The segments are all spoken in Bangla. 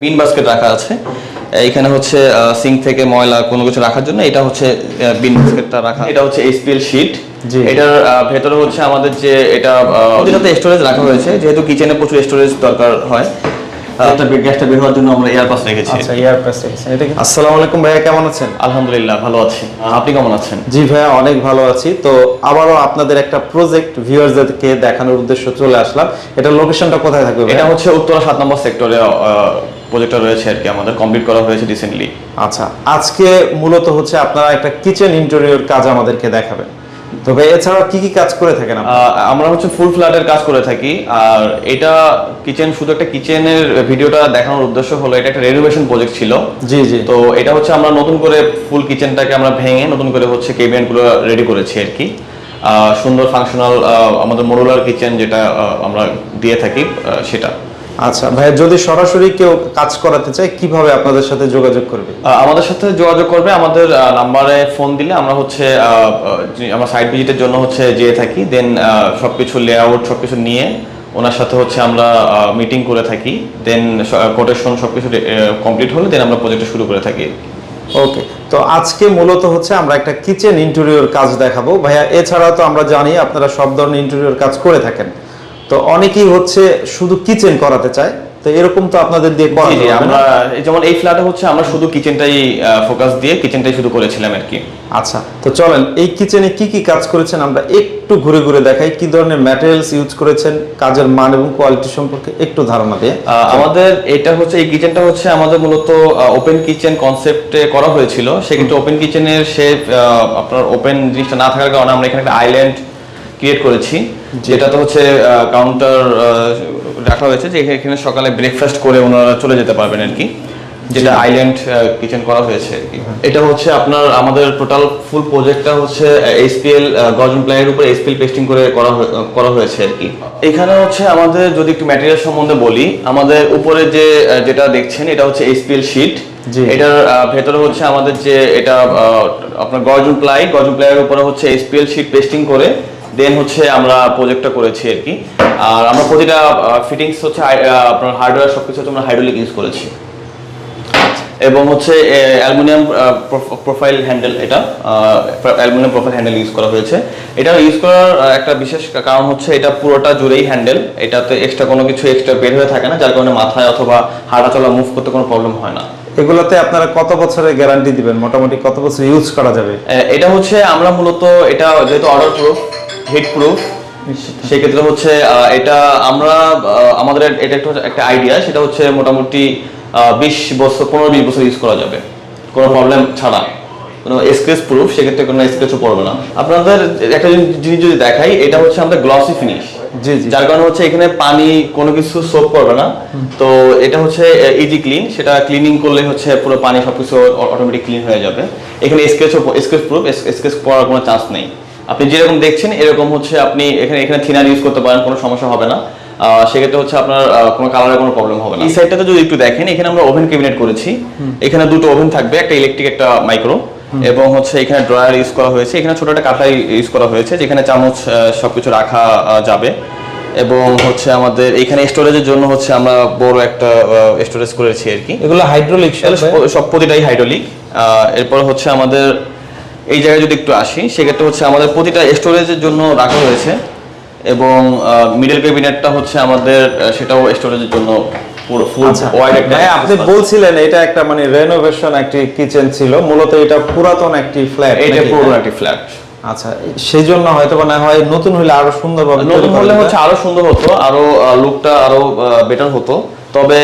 বিন বাস্কেট রাখা আছে। এখানে হচ্ছে সিঙ্ক থেকে ময়লা কোনো কিছু রাখার জন্য এটা হচ্ছে বিন বাস্কেটটা রাখা। এটা হচ্ছে এসপিএল শীট। এটার ভেতরে হচ্ছে আমাদের যে এটা প্রতিটাতে স্টোরেজ রাখা হয়েছে, যেহেতু কিচেনে প্রচুর স্টোরেজ দরকার হয়। গ্যাসটা বের হওয়ার জন্য আমরা এয়ার পাস রেখেছি। আচ্ছা, এয়ার পাস রেখেছেন। এটা কি? আসসালামু আলাইকুম ভাইয়া, কেমন আছেন? আলহামদুলিল্লাহ ভালো আছি, আপনি কেমন আছেন? জি ভাইয়া, অনেক ভালো আছি। তো আবারও আপনাদের একটা প্রজেক্ট ভিউয়ারদেরকে দেখানোর উদ্দেশ্যে চলে আসলাম। এটা লোকেশনটা কোথায় থাকবে? এটা হচ্ছে উত্তরা 7 নম্বর সেক্টরে প্রজেক্টটা রয়েছে আর কি, আমাদের কমপ্লিট করা হয়েছে রিসেন্টলি। আচ্ছা, আজকে মূলত হচ্ছে আপনারা একটা কিচেন ইন্টেরিয়র কাজ আমাদেরকে দেখাবেন। তবে এছাড়া কি কি কাজ করে থাকেন আপনারা? আমরা হচ্ছে ফুল ফ্ল্যাটের কাজ করে থাকি। আর এটা কিচেন, শুধু একটা কিচেনের ভিডিওটা দেখানোর উদ্দেশ্য হলো এটা একটা রেনোভেশন প্রজেক্ট ছিল। জি জি। তো এটা হচ্ছে আমরা নতুন করে ফুল কিচেনটাকে আমরা ভেঙে নতুন করে হচ্ছে ক্যাবিনেটগুলো রেডি করেছি আর কি। সুন্দর ফাংশনাল আমাদের মডুলার কিচেন যেটা আমরা দিয়ে থাকি সেটা। আচ্ছা ভাইয়া, যদি সরাসরি কেউ কাজ করাতে চায় কিভাবে আপনাদের সাথে যোগাযোগ করবে? আমাদের সাথে যোগাযোগ করবে, আমাদের নাম্বারে ফোন দিলে আমরা হচ্ছে আমরা সাইট ভিজিটের জন্য হচ্ছে যেয়ে থাকি। দেন সবকিছু লেআউট সবকিছু নিয়ে ওনার সাথে হচ্ছে আমরা মিটিং করে থাকি। দেন কোটেশন সবকিছু কমপ্লিট হলে দেন আমরা প্রজেক্টটা শুরু করে থাকি। ওকে, তো আজকে মূলত হচ্ছে আমরা একটা কিচেন ইন্টেরিয়র কাজ দেখাবো ভাইয়া। এছাড়াও তো আমরা জানি আপনারা সব ধরনের ইন্টেরিয়র কাজ করে থাকেন। তো অনেকেই হচ্ছে শুধু কিচেন করাতে চায়, তো এরকম তো আপনাদের দিয়ে করা যাবে না? আমরা যেমন এই ফ্ল্যাটে হচ্ছে আমরা শুধু কিচেনটাই ফোকাস দিয়ে কিচেনটাই শুধু করেছিলাম আর কি। আচ্ছা, তো চলেন এই কিচেনে কি কি কাজ করেছেন আমরা একটু ঘুরে ঘুরে দেখাই। কি ধরনের ম্যাটেরিয়ালস ইউজ করেছেন, কাজের মান এবং কোয়ালিটি সম্পর্কে একটু ধারণা দিয়ে। আমাদের এটা হচ্ছে এই কিচেনটা হচ্ছে আমাদের মূলত ওপেন কিচেন কনসেপ্টে করা হয়েছিল। সেক্ষেত্রে ওপেন কিচেনের আপনার ওপেন জিনিসটা না থাকার কারণে আমরা এখানে একটা আইল্যান্ড ক্রিয়েট করেছি, যেটাতে হচ্ছে কাউন্টার রাখা হয়েছে, যে এখানে সকালে ব্রেকফাস্ট করে ওনারা চলে যেতে পারবেন আর কি, যেটা আইল্যান্ড কিচেন করা হয়েছে আর কি। এটা হচ্ছে আপনার আমাদের টোটাল ফুল প্রজেক্টটা হচ্ছে এসপিএল গর্জন প্লাইয়ের উপর এসপিএল পেস্টিং করে করা হয়েছে আর কি। এখানে হচ্ছে আমাদের যদি একটু ম্যাটেরিয়াল সম্বন্ধে বলি, আমাদের উপরে যেটা দেখছেন এটা হচ্ছে এসপিএল শীট। এটার ভেতরে হচ্ছে আমাদের যে এটা আপনার গর্জন প্লাইয়ের উপরে হচ্ছে এসপিএল শীট পেস্টিং করে দেন হচ্ছে আমরা প্রজেক্টটা করেছি আর কি। আর আমরা প্রতিটা ফিটিংস হচ্ছে আপনার হার্ডওয়্যার সবকিছু হচ্ছে আমরা হাইড্রোলিক ইউজ করেছি, এবং হচ্ছে অ্যালুমিনিয়াম প্রোফাইল হ্যান্ডেল, এটা অ্যালুমিনিয়াম প্রোফাইল হ্যান্ডেল ইউজ করা হয়েছে। এটা ইউজ করার একটা বিশেষ কারণ হচ্ছে এটা পুরোটা জুড়েই হ্যান্ডেল, এটাতে এক্সট্রা কোনো কিছু এক্সট্রা বের হয়ে থাকে না, যার কারণে মাথায় অথবা হাঁটা চলা মুভ করতে কোনো প্রবলেম হয় না। এগুলোতে আপনারা কত বছরের গ্যারান্টি দিবেন, মোটামুটি কত বছর ইউজ করা যাবে? এটা হচ্ছে আমরা মূলত এটা যেহেতু অর্ডার প্রুফ, হিট প্রুফ, সেক্ষেত্রে হচ্ছে এটা আমরা আমাদের এটা একটা আইডিয়া, সেটা হচ্ছে মোটামুটি 20 বছর 15-20 বছর ইউজ করা যাবে কোনো প্রবলেম ছাড়া। কোনো স্ক্র্যাচ প্রুফ, সেক্ষেত্রে কোনো স্ক্র্যাচও পড়বে না। আপনাদের একটা জিনিস যদি দেখাই, এটা হচ্ছে আমাদের গ্লসি ফিনিশ, যার কারণে হচ্ছে এখানে পানি কোনো কিছু সোপ করবে না। তো এটা হচ্ছে ইজি ক্লিন, সেটা ক্লিনিং করলে হচ্ছে পুরো পানি সবকিছু অটোমেটিক ক্লিন হয়ে যাবে। এখানে স্ক্র্যাচ প্রুফ, স্ক্র্যাচ পড়ার কোনো চান্স নেই। আপনি যেরকম দেখছেন এরকম হচ্ছে আপনি এখানে থিনার ইউজ করতে পারেন, কোনো সমস্যা হবে না। সেক্ষেত্রে হচ্ছে আপনার কোনো কালারের কোনো প্রবলেম হবে না। এই সাইডটাতে যদি একটু দেখেন, এখানে আমরা ওভেন ক্যাবিনেট করেছি। এখানে দুটো ওভেন থাকবে, একটা ইলেকট্রিক একটা মাইক্রো, এবং হচ্ছে এখানে ড্রয়ার ইউজ করা হয়েছে। এখানে ছোট একটা কাঁটা ইউজ করা হয়েছে, যেখানে চামচ সবকিছু রাখা যাবে। এবং হচ্ছে আমাদের এখানে স্টোরেজের জন্য হচ্ছে আমরা বড় একটা স্টোরেজ করেছি আর কি। এগুলো হাইড্রোলিক, সব প্রতিটাই হাইড্রোলিক। এরপর হচ্ছে আমাদের এই জায়গায় যদি একটু আসি, সেক্ষেত্রে হচ্ছে আমাদের প্রতিটা স্টোরেজের জন্য রাখা হয়েছে, এবং মিডল ক্যাবিনেটটা হচ্ছে আমাদের সেটাও স্টোরেজের জন্য পুরো ফুল ওয়াইড একটা। আপনি বলছিলেন এটা একটা মানে রেনোভেশন একটি কিচেন ছিল, মূলত এটা পুরাতন একটি ফ্ল্যাট। এটা পুরাতন একটি ফ্ল্যাট। আচ্ছা, সেই জন্য হয়তো না হয় নতুন হলে আরো সুন্দর হবে, নতুন হলে হচ্ছে আরো সুন্দর হতো, আরো লুকটা আরো বেটার হতো। তবে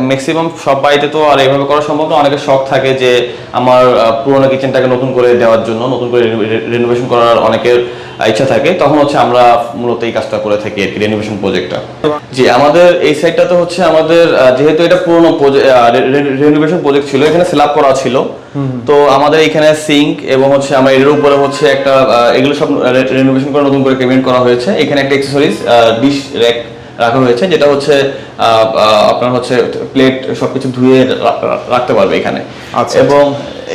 ম্যাক্সিমাম সব বাড়িতে তো আর এইভাবে করা সম্ভব না। অনেকের শখ থাকে যে আমার পুরোনো কিচেনটাকে নতুন করে দেওয়ার জন্য, নতুন করে রেনোভেশন করার অনেকের ইচ্ছা থাকে, তখন হচ্ছে আমরা মূলত এই কাজটা করে থাকি আর কি, রেনোভেশন প্রজেক্টটা। জি, আমাদের এই সাইডটাতে হচ্ছে আমাদের যেহেতু এটা পুরোনো রেনোভেশন প্রজেক্ট ছিল, এখানে স্ল্যাব করা ছিল, তো আমাদের এখানে সিঙ্ক এবং হচ্ছে আমরা এর উপরে হচ্ছে একটা এগুলো সব রেনোভেশন করে নতুন করে পেমেন্ট করা হয়েছে। এখানে একটা অ্যাক্সেসরিজ ডিশ র্যাক রাখা হয়েছে, যেটা হচ্ছে আপনার হচ্ছে প্লেট সবকিছু ধুয়ে রাখতে পারবে এখানে। এবং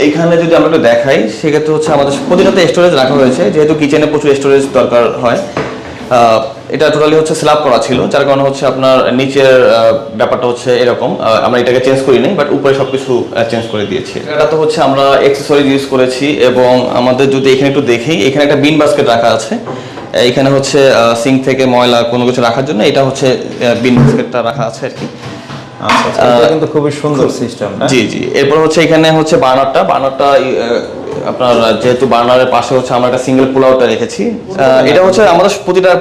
এইখানে যদি আমরা একটু দেখাই, সেক্ষেত্রে হচ্ছে আমাদের প্রতিটাতে স্টোরেজ রাখা হয়েছে, যেহেতু কিচেনে প্রচুর স্টোরেজ দরকার হয়। এটা টোটালি হচ্ছে স্ল্যাব করা ছিল, যার কারণে হচ্ছে আপনার নিচের ব্যাপারটা হচ্ছে এরকম, আমরা এটাকে চেঞ্জ করি নাই, বাট উপরে সবকিছু চেঞ্জ করে দিয়েছি। এটা তো হচ্ছে আমরা অ্যাকসেসরিজ ইউজ করেছি, এবং আমাদের যদি এখানে একটু দেখি, এখানে একটা বিন বাস্কেট রাখা আছে, এখানে হচ্ছে সিঙ্ক থেকে ময়লা কোনো কিছু রাখার জন্য এটা হচ্ছে বিন বাস্কেটটা রাখা আছে আর কি। আচ্ছা, এটা কিন্তু খুবই সুন্দর সিস্টেম। জি জি। এরপর হচ্ছে এখানে হচ্ছে বার্নারটা আপনার যেহেতু বার্নারের পাশে হচ্ছে আমরা একটা সিঙ্গেল পুল আউটটা রেখেছি। এটা হচ্ছে আমাদের প্রতিটা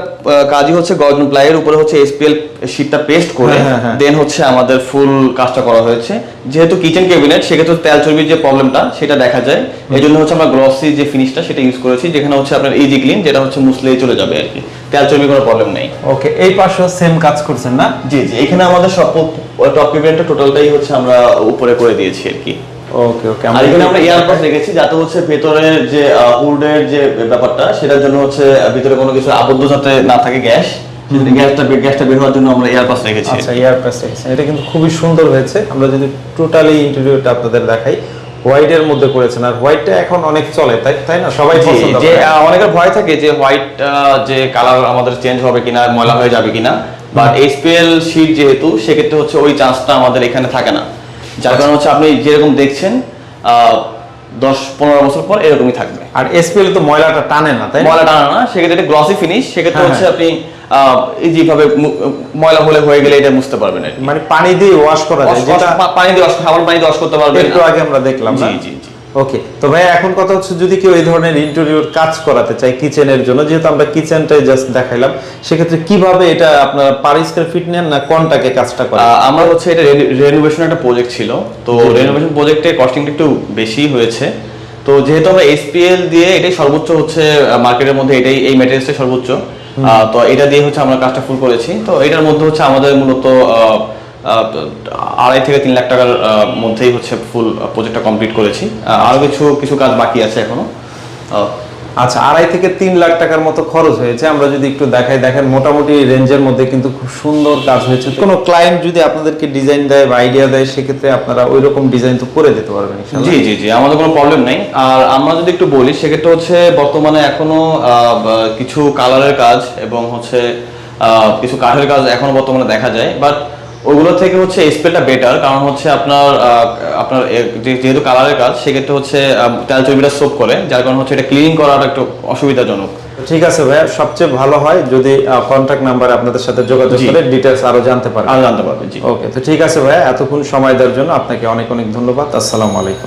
কাজই হচ্ছে গর্জন প্লাইয়ের উপরে হচ্ছে এসপিএল শীটটা পেস্ট করে দেন হচ্ছে আমাদের ফুল কাজটা করা হয়েছে। যেহেতু কিচেন ক্যাবিনেট, সেক্ষেত্রে তেল চর্বির যে প্রবলেমটা সেটা দেখা যায়, এই জন্য হচ্ছে আমরা গ্লসি যে ফিনিশটা সেটা ইউজ করেছি, যেখানে হচ্ছে আপনার ইজি ক্লিন, যেটা হচ্ছে মুছলেই চলে যাবে আর কি, তেল চর্বির কোনো প্রবলেম নেই। ওকে, এই পাশেও সেম কাজ করছেন না? জি জি। এখানে আমাদের সব টপ ক্যাবিনেটটা টোটালটাই হচ্ছে আমরা উপরে করে দিয়েছি আর কি। ওকে ওকে। আর এখানে আমরা এয়ারপাস রেখেছি, যাতে হচ্ছে ভেতরের যে হুডের যে ব্যাপারটা, সেটার জন্য হচ্ছে ভিতরে কোনো কিছু আবদ্ধ যাতে না থাকে, গ্যাসটা বের হওয়ার জন্য আমরা এয়ারপাস রেখেছি। আচ্ছা, এয়ারপাস রেখেছেন, এটা কিন্তু খুবই সুন্দর হয়েছে। আমরা যদি টোটালি ইন্টেরিয়রটা আপনাদের দেখাই, হোয়াইটের মধ্যে করেছেন, আর হোয়াইটটা এখন অনেক চলে, তাই না? সবাই পছন্দ করে। যে অনেকের ভয় থাকে যে হোয়াইট যে কালার আমাদের চেঞ্জ হবে কিনা, ময়লা হয়ে যাবে কিনা, বাট এইচপিএল শীট যেহেতু, সেক্ষেত্রে হচ্ছে ওই চান্সটা আমাদের এখানে থাকে না, যার কারণে হচ্ছে আপনি যেরকম দেখছেন 10-15 বছর পর এরকমই থাকবে। আর এসপিএল তো ময়লাটা টানে না, তাই? ময়লা টানে না, সেক্ষেত্রে এটা গ্লসি ফিনিশ, সেক্ষেত্রে হচ্ছে আপনি ইজি ভাবে ময়লা হয়ে গেলে এটা মুছতে পারবেন আর কি। মানে পানি দিয়ে ওয়াশ করা যায়, যেটা পানি দিয়ে সাবান পানি দিয়ে ওয়াশ করতে পারবেন, একটু আগে আমরা দেখলাম না? জি জি জি। ওকে, তো ভাই এখন কথা হচ্ছে, যদি কেউ এই ধরনের ইন্টেরিয়র কাজ করাতে চায় কিচেনের জন্য, যেহেতু আমরা কিচেনটাই জাস্ট দেখাইলাম, সেক্ষেত্রে কিভাবে এটা আপনার পার স্কয়ার ফিট নেন না কোনটাকে কাজটা করে? আমরা হচ্ছে এটা রেনোভেশন একটা প্রজেক্ট ছিল, তো রেনোভেশন প্রজেক্টে কস্টিংটা একটু বেশি হয়েছে। তো যেহেতু আমরা এসপিএল দিয়ে এটাই সর্বোচ্চ হচ্ছে মার্কেটের মধ্যে, এই ম্যাটেরিয়ালসটা সর্বোচ্চ, তো এটা দিয়ে হচ্ছে আমরা কাজটা ফুল করেছি। তো এটার মধ্যে হচ্ছে আমাদের মূলত 2.5 থেকে 3 লাখ টাকার মধ্যেই হচ্ছে ফুল প্রজেক্টটা কমপ্লিট করেছি। আরো কিছু কাজ বাকি আছে এখনো। আচ্ছা, 2.5 থেকে 3 লাখ টাকার মতো খরচ হয়েছে। আমরা যদি একটু দেখাই, দেখেন মোটামুটি রেঞ্জের মধ্যে কিন্তু খুব সুন্দর কাজ হয়েছে। কোনো ক্লায়েন্ট যদি আপনাদেরকে ডিজাইন দেয় বা আইডিয়া দেয়, সেক্ষেত্রে আপনারা ওই রকম ডিজাইন তো করে দিতে পারবেন ইনশাআল্লাহ। জি জি জি, আমাদের কোনো প্রবলেম নেই। আর আমরা যদি একটু বলি, সেক্ষেত্রে হচ্ছে বর্তমানে এখনো কিছু কালারের কাজ এবং হচ্ছে কিছু কাঠের কাজ এখনো বর্তমানে দেখা যায়, বাট ওগুলো থেকে হচ্ছে এসপিএলটা বেটার, কারণ হচ্ছে আপনার যেহেতু কালারের কাজ, সেক্ষেত্রে হচ্ছে তেল চর্বিটা সোপ করে, যার কারণে হচ্ছে এটা ক্লিনিং করাটা একটু অসুবিধাজনক। ঠিক আছে ভাইয়া, সবচেয়ে ভালো হয় যদি কন্ট্যাক্ট নাম্বারে আপনাদের সাথে যোগাযোগ করে ডিটেইলস আরো জানতে পারবেন। জানতে পারবেন। জি, ওকে, তো ঠিক আছে ভাইয়া, এতক্ষণ সময় দেওয়ার জন্য আপনাকে অনেক অনেক ধন্যবাদ। আসসালামু আলাইকুম।